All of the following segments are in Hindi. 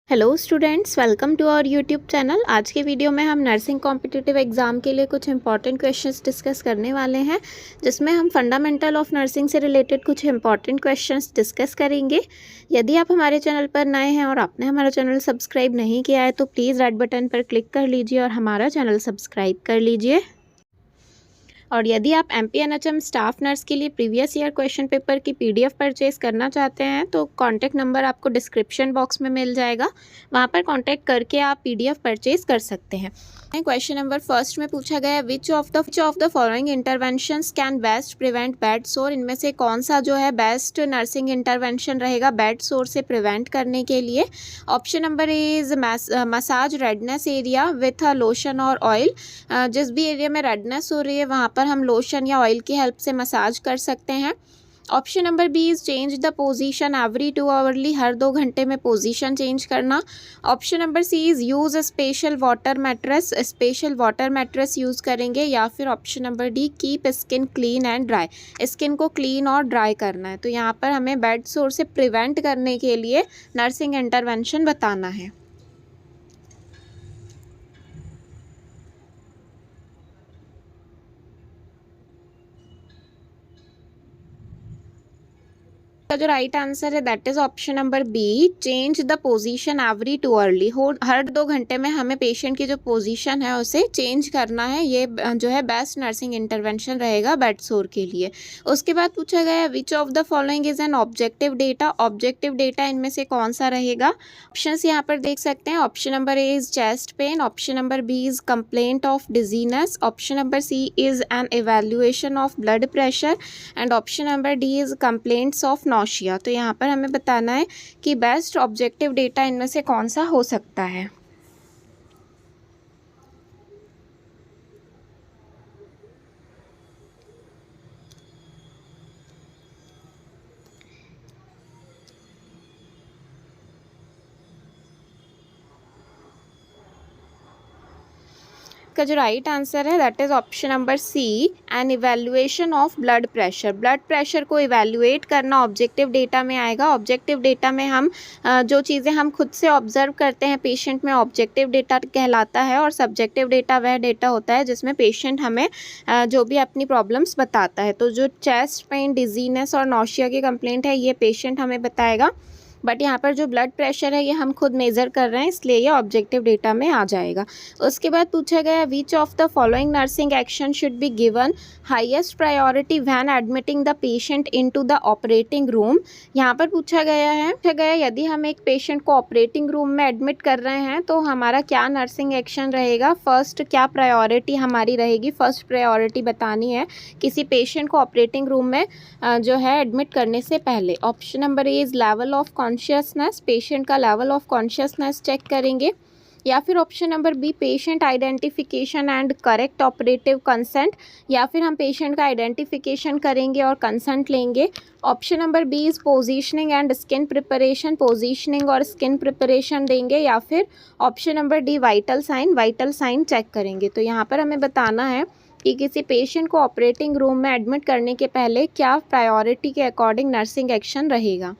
Hello students, welcome to our YouTube channel. आज के वीडियो में हम नर्सिंग कॉम्पिटिटिव एग्जाम के लिए कुछ इंपॉर्टेंट क्वेश्चंस डिस्कस करने वाले हैं, जिसमें हम फंडामेंटल ऑफ नर्सिंग से रिलेटेड कुछ इंपॉर्टेंट क्वेश्चंस डिस्कस करेंगे। यदि आप हमारे चैनल पर नए हैं और आपने हमारा चैनल सब्सक्राइब नहीं किया है तो प्लीज़ रेड बटन पर क्लिक कर लीजिए और हमारा चैनल सब्सक्राइब कर लीजिए। और यदि आप MPNHM स्टाफ नर्स के लिए प्रीवियस ईयर क्वेश्चन पेपर की PDF परचेज़ करना चाहते हैं तो कॉन्टैक्ट नंबर आपको डिस्क्रिप्शन बॉक्स में मिल जाएगा, वहाँ पर कॉन्टैक्ट करके आप PDF परचेज़ कर सकते हैं। क्वेश्चन नंबर फर्स्ट में पूछा गया, which of the following interventions can best prevent bad सोर। इनमें से कौन सा जो है बेस्ट नर्सिंग इंटरवेंशन रहेगा बैड सोर से प्रिवेंट करने के लिए। Option number is massage redness area with a lotion और ऑयल। जिस भी एरिया में रेडनेस हो रही है वहाँ पर हम लोशन या ऑयल की हेल्प से मसाज कर सकते हैं। Option number B is change the position every 2 hourly, हर 2 घंटे में पोजीशन चेंज करना। Option number C is use special water mattress use करेंगे। या फिर option number D keep skin clean and dry, skin को क्लीन और ड्राई करना है। तो यहाँ पर हमें बेड सोर से प्रिवेंट करने के लिए नर्सिंग इंटरवेंशन बताना है। का जो राइट आंसर है that is option number B, change the position every 2 hourly. हर 2 घंटे में हमें पेशेंट की जो पोजीशन है उसे चेंज करना है। ये जो है बेस्ट नर्सिंग इंटरवेंशन रहेगा बेड सोर के लिए। उसके बाद पूछा गया, which of the following is an objective data. Objective data इनमें से कौन सा रहेगा। ऑप्शंस यहाँ पर देख सकते हैं। Option number A is chest pain, option number B is complaint of dizziness, option number C is an evaluation of blood pressure and option number D is complaints of nausea. तो यहाँ पर हमें बताना है कि बेस्ट ऑब्जेक्टिव डेटा इनमें से कौन सा हो सकता है। का जो राइट आंसर है that is option number C, an evaluation of blood pressure. Blood pressure को इवेल्युएट करना ऑब्जेक्टिव डेटा में आएगा। ऑब्जेक्टिव डेटा में हम जो चीज़ें हम खुद से ऑब्जर्व करते हैं पेशेंट में ऑब्जेक्टिव डेटा कहलाता है, और सब्जेक्टिव डेटा वह डेटा होता है जिसमें पेशेंट हमें जो भी अपनी प्रॉब्लम्स बताता है। तो जो चेस्ट पेन, डिजीनेस और नौशिया की कंप्लेंट है ये पेशेंट हमें बताएगा, बट यहाँ पर जो ब्लड प्रेशर है ये हम खुद मेज़र कर रहे हैं इसलिए ये ऑब्जेक्टिव डेटा में आ जाएगा। उसके बाद पूछा गया, which of the following nursing action should be given highest priority when admitting the patient into the operating room. यहाँ पर पूछा गया यदि हम एक पेशेंट को ऑपरेटिंग रूम में एडमिट कर रहे हैं तो हमारा क्या नर्सिंग एक्शन रहेगा। फर्स्ट क्या प्रायोरिटी हमारी रहेगी, फर्स्ट प्रायोरिटी बतानी है किसी पेशेंट को ऑपरेटिंग रूम में जो है एडमिट करने से पहले। Option number A is level of consciousness, patient का लेवल ऑफ कॉन्शियसनेस चेक करेंगे। या फिर option number B, patient identification and correct operative consent, या फिर हम पेशेंट का आइडेंटिफिकेशन करेंगे और कंसेंट लेंगे। Option number B is positioning and skin preparation, positioning और स्किन प्रिपरेशन देंगे। या फिर option number D, vital sign check करेंगे। तो यहाँ पर हमें बताना है कि किसी पेशेंट को ऑपरेटिंग रूम में एडमिट करने के पहले क्या प्रायोरिटी के अकॉर्डिंग नर्सिंग एक्शन रहेगा।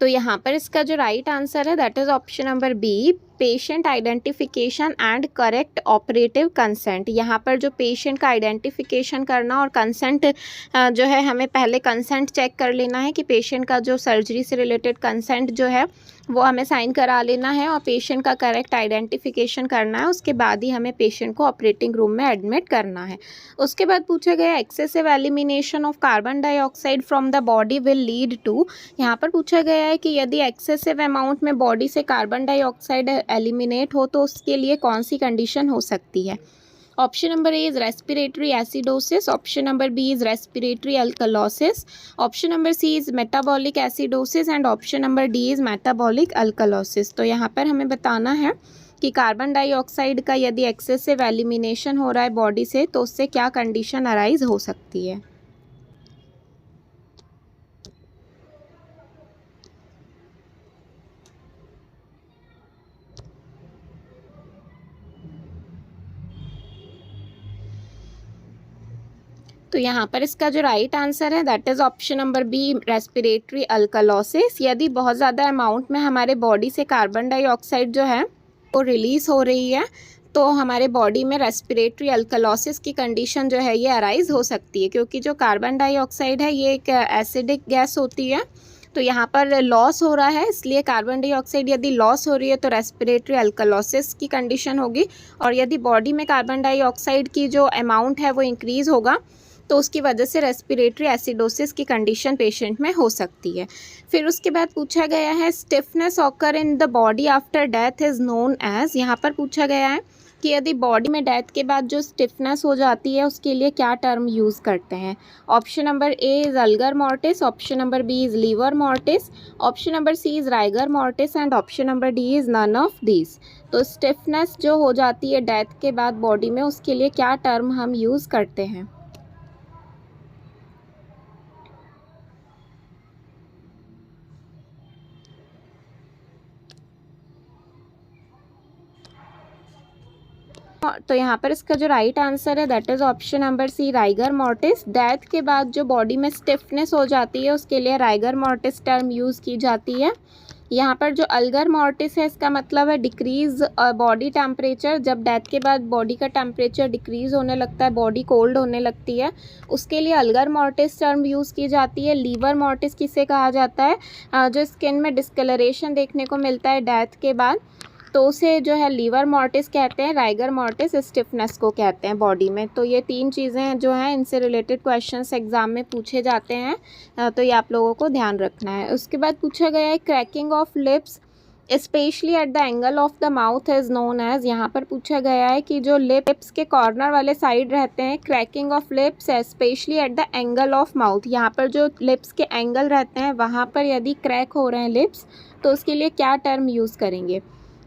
तो यहाँ पर इसका जो राइट आंसर है that is option number B, patient identification and correct operative consent. यहाँ पर जो पेशेंट का आइडेंटिफिकेशन करना और कंसेंट जो है हमें पहले कंसेंट चेक कर लेना है कि पेशेंट का जो सर्जरी से रिलेटेड कंसेंट जो है वो हमें साइन करा लेना है और पेशेंट का करेक्ट आइडेंटिफिकेशन करना है। उसके बाद ही हमें पेशेंट को ऑपरेटिंग रूम में एडमिट करना है। उसके बाद पूछा गया, excessive elimination of carbon dioxide from the body will lead to. यहाँ पर पूछा गया है कि यदि एक्सेसिव अमाउंट में बॉडी से कार्बन डाइऑक्साइड एलिमिनेट हो तो उसके लिए कौन सी कंडीशन हो सकती है। Option number A is respiratory acidosis, option number B is respiratory alkalosis, option number C is metabolic acidosis and option number D is metabolic alkalosis. तो यहाँ पर हमें बताना है कि कार्बन डाइऑक्साइड का यदि एक्सेसिव एलिमिनेशन हो रहा है बॉडी से तो उससे क्या कंडीशन अराइज हो सकती है। तो यहाँ पर इसका जो राइट आंसर है that is option number B, respiratory alkalosis. यदि बहुत ज़्यादा अमाउंट में हमारे बॉडी से कार्बन डाइऑक्साइड जो है वो रिलीज़ हो रही है तो हमारे बॉडी में रेस्पिरेटरी अल्कलोसिस की कंडीशन जो है ये अराइज हो सकती है, क्योंकि जो कार्बन डाइऑक्साइड है ये एक एसिडिक गैस होती है। तो यहाँ पर लॉस हो रहा है, इसलिए कार्बन डाइऑक्साइड यदि लॉस हो रही है तो रेस्पिरेटरी अल्कलोसिस की कंडीशन होगी। और यदि बॉडी में कार्बन डाइऑक्साइड की जो अमाउंट है वो इंक्रीज़ होगा तो उसकी वजह से रेस्पिरेटरी एसिडोसिस की कंडीशन पेशेंट में हो सकती है। फिर उसके बाद पूछा गया है stiffness occur in the body after death is known as. यहाँ पर पूछा गया है कि यदि बॉडी में डेथ के बाद जो स्टिफनेस हो जाती है उसके लिए क्या टर्म यूज़ करते हैं। Option number A is algor mortis, option number B is livor mortis, option number C is rigor mortis and option number D is none of these. तो स्टिफनेस जो हो जाती है डेथ के बाद बॉडी में उसके लिए क्या टर्म हम यूज़ करते हैं। तो यहाँ पर इसका जो राइट आंसर है that is option number C, rigor mortis. Death के बाद जो बॉडी में स्टिफनेस हो जाती है उसके लिए राइगर मॉर्टिस टर्म यूज़ की जाती है। यहाँ पर जो अल्गर मॉर्टिस है इसका मतलब है डिक्रीज़ बॉडी टेम्परेचर। जब डेथ के बाद बॉडी का टेम्परेचर डिक्रीज़ होने लगता है, बॉडी कोल्ड होने लगती है, उसके लिए अल्गर मॉर्टिस टर्म यूज़ की जाती है। लीवर मॉर्टिस किसे कहा जाता है, जो स्किन में डिस्कलरेशन देखने को मिलता है डेथ के बाद तो उसे जो है लीवर मॉर्टिस कहते हैं। राइगर मॉर्टिस स्टिफनेस को कहते हैं बॉडी में। तो ये तीन चीज़ें जो हैं इनसे रिलेटेड क्वेश्चंस एग्जाम में पूछे जाते हैं, तो ये आप लोगों को ध्यान रखना है। उसके बाद पूछा गया है cracking of lips specially at the angle of the mouth is known as. यहाँ पर पूछा गया है कि जो लिप्स के कॉर्नर वाले साइड रहते हैं, cracking of lips specially at the angle of mouth, यहाँ पर जो लिप्स के एंगल रहते हैं वहाँ पर यदि क्रैक हो रहे हैं लिप्स तो उसके लिए क्या टर्म यूज़ करेंगे।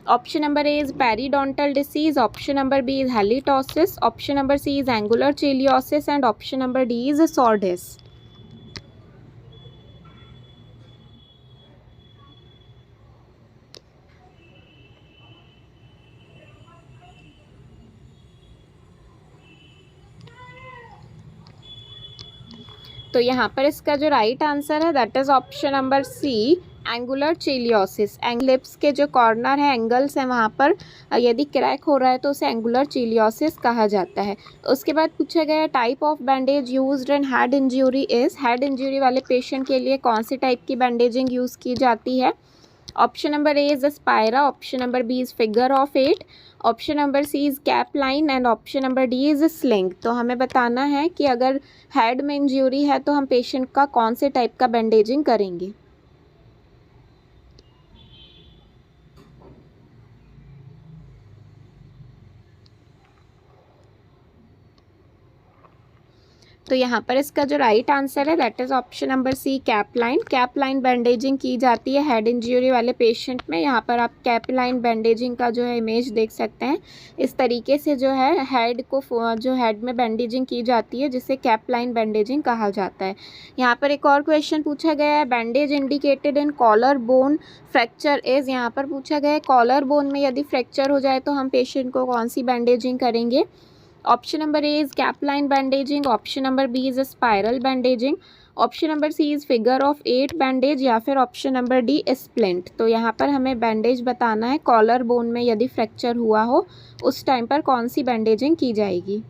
Option number A is periodontal disease, option number B is halitosis, option number C is angular cheilosis and option number D is sordes. तो यहाँ पर इसका जो राइट आंसर है that is option number C, angular cheilosis. Lips के जो कॉर्नर है, एंगल्स हैं, वहाँ पर यदि क्रैक हो रहा है तो उसे एंगुलर चेलियोसिस कहा जाता है। उसके बाद पूछा गया type of bandage used in head injury is. Head injury वाले पेशेंट के लिए कौन सी टाइप की बैंडेजिंग यूज़ की जाती है। Option number A is spiral, option number B is figure of 8, option number C is capeline and option number D is sling. तो हमें बताना है कि अगर हेड में इंजरी है तो हम पेशेंट का कौन से टाइप का बैंडेजिंग करेंगे। तो यहाँ पर इसका जो राइट आंसर है that is option number C, capeline. Capeline bandaging की जाती है हेड इंजरी वाले पेशेंट में। यहाँ पर आप कैप लाइन बैंडेजिंग का जो है इमेज देख सकते हैं। इस तरीके से जो है हेड को जो हेड में बैंडेजिंग की जाती है जिसे कैप लाइन बैंडेजिंग कहा जाता है। यहाँ पर एक और क्वेश्चन पूछा गया है bandage indicated in collar bone fracture is. यहाँ पर पूछा गया है कॉलर बोन में यदि फ्रैक्चर हो जाए तो हम पेशेंट को कौन सी बैंडेजिंग करेंगे। Option number A is capeline bandaging, option number B is spiral bandaging, option number C is figure of 8 bandage या फिर ऑप्शन नंबर डी स्प्लिंट। तो यहाँ पर हमें बैंडेज बताना है कॉलर बोन में यदि फ्रैक्चर हुआ हो उस टाइम पर कौन सी बैंडेजिंग की जाएगी।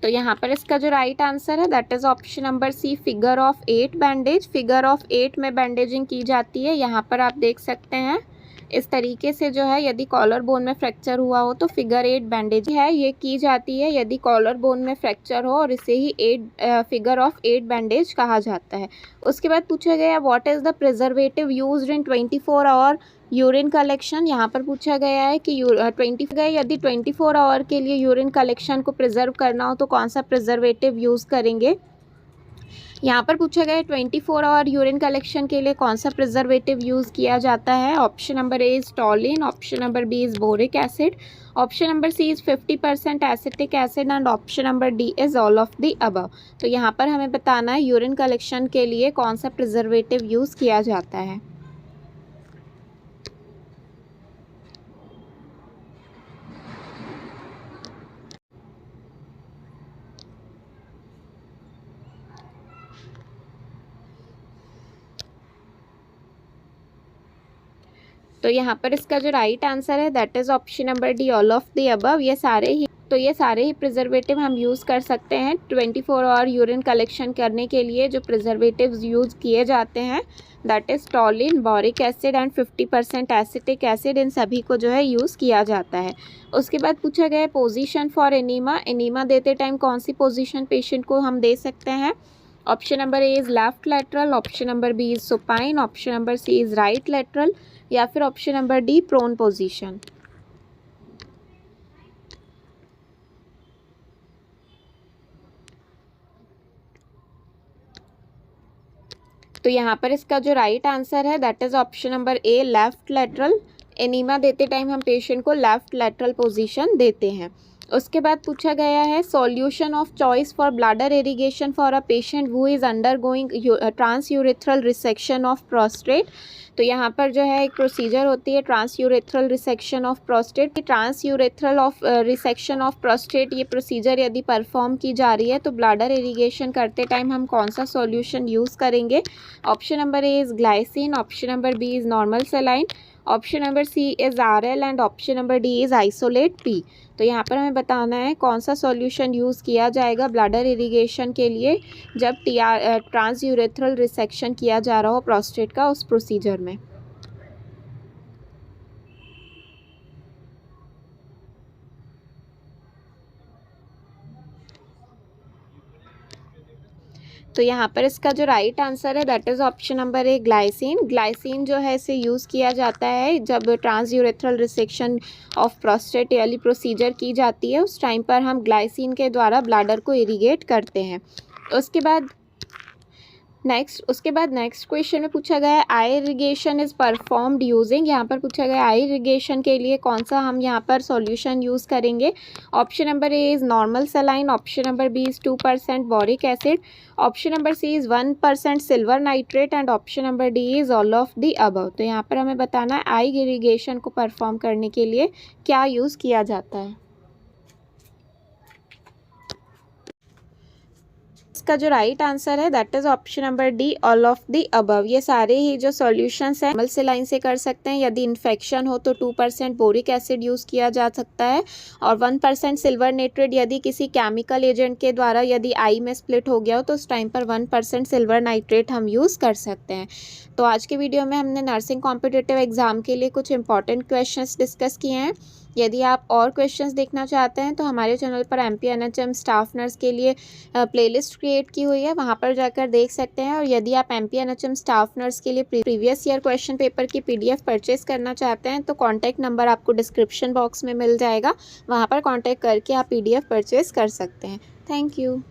तो यहाँ पर इसका जो राइट आंसर है that is option number C, figure of 8 bandage. Figure of 8 में बैंडेजिंग की जाती है। यहाँ पर आप देख सकते हैं इस तरीके से जो है यदि कॉलर बोन में फ्रैक्चर हुआ हो तो फिगर 8 बैंडेज है ये की जाती है यदि कॉलर बोन में फ्रैक्चर हो और इसे ही फिगर ऑफ 8 बैंडेज कहा जाता है। उसके बाद पूछा गया what is the preservative used in 24 hour urine collection. यहाँ पर पूछा गया है कि यदि 24 आवर के लिए यूरिन कलेक्शन को प्रिजर्व करना हो तो कौन सा प्रिजर्वेटिव यूज़ करेंगे। यहाँ पर पूछा गया है 24 आवर यूरिन कलेक्शन के लिए कौन सा प्रिजर्वेटिव यूज़ किया जाता है। Option number A is toluene, option number B is boric acid, option number C is 50% acetic acid and option number D is all of the above. तो यहाँ पर हमें बताना है यूरिन कलेक्शन के लिए कौन सा प्रिजर्वेटिव यूज़ किया जाता है। तो यहाँ पर इसका जो राइट आंसर है that is option number D, all of the above. ये सारे ही प्रिजर्वेटिव हम यूज़ कर सकते हैं 24 आवर यूरिन कलेक्शन करने के लिए। जो प्रिजर्वेटिव्स यूज़ किए जाते हैं दैट इज़ टॉलिन, boric acid and 50% acetic acid, इन सभी को जो है यूज़ किया जाता है। उसके बाद पूछा गया है पोजीशन फॉर एनीमा। एनीमा देते टाइम कौन सी पोजीशन पेशेंट को हम दे सकते हैं? Option number A is left lateral, option number B is supine, option number C is right lateral, या फिर option number D prone position. तो यहाँ पर इसका जो राइट आंसर है that is option number A, left lateral. Enema देते टाइम हम पेशेंट को लेफ्ट लेटरल पोजीशन देते हैं। उसके बाद पूछा गया है solution of choice for bladder irrigation for a patient who is undergoing transurethral resection of prostate. तो यहाँ पर जो है एक प्रोसीजर होती है transurethral resection of prostate. Transurethral resection of prostate ये प्रोसीजर यदि परफॉर्म की जा रही है तो ब्लैडर इरिगेशन करते टाइम हम कौन सा सॉल्यूशन यूज़ करेंगे? Option number A is glycine, option number B is normal saline, option number C is RL and option number D is isolyte P. तो यहाँ पर हमें बताना है कौन सा सॉल्यूशन यूज़ किया जाएगा ब्लैडर इरिगेशन के लिए जब ट्रांसयूरेथ्रल रिसेक्शन किया जा रहा हो प्रोस्टेट का उस प्रोसीजर में। तो यहाँ पर इसका जो राइट आंसर है that is option number A, glycine. Glycine जो है इसे यूज़ किया जाता है जब ट्रांसयूरेथ्रल रिसेक्शन ऑफ प्रोस्टेट वाली प्रोसीजर की जाती है, उस टाइम पर हम ग्लाइसिन के द्वारा ब्लैडर को इरिगेट करते हैं। उसके बाद नेक्स्ट क्वेश्चन में पूछा गया है आई इरिगेशन इज़ परफॉर्म्ड यूजिंग। यहाँ पर पूछा गया आई इरिगेशन के लिए कौन सा हम यहाँ पर सॉल्यूशन यूज़ करेंगे? Option number A is normal saline, option number B is 2% boric acid, option number C is 1% silver nitrate and option number D is all of the above. तो यहाँ पर हमें बताना है आई इरिगेशन को परफॉर्म करने के लिए क्या यूज़ किया जाता है। इसका जो राइट आंसर है that is option number D, all of the above. ये सारे ही जो सॉल्यूशंस हैं नॉर्मल सेलाइन से कर सकते हैं। यदि इन्फेक्शन हो तो 2% बोरिक एसिड यूज़ किया जा सकता है और 1% सिल्वर नाइट्रेट यदि किसी केमिकल एजेंट के द्वारा यदि आई में स्प्लिट हो गया हो तो उस टाइम पर 1% सिल्वर नाइट्रेट हम यूज़ कर सकते हैं। तो आज के वीडियो में हमने नर्सिंग कॉम्पिटिटिव एग्ज़ाम के लिए कुछ इंपॉर्टेंट क्वेश्चंस डिस्कस किए हैं। यदि आप और क्वेश्चंस देखना चाहते हैं तो हमारे चैनल पर MPNHM स्टाफ नर्स के लिए प्लेलिस्ट क्रिएट की हुई है, वहां पर जाकर देख सकते हैं। और यदि आप MPNHM स्टाफ नर्स के लिए प्रीवियस ईयर क्वेश्चन पेपर की PDF परचेस करना चाहते हैं तो कॉन्टैक्ट नंबर आपको डिस्क्रिप्शन बॉक्स में मिल जाएगा, वहाँ पर कॉन्टैक्ट करके आप PDF परचेस कर सकते हैं। Thank you.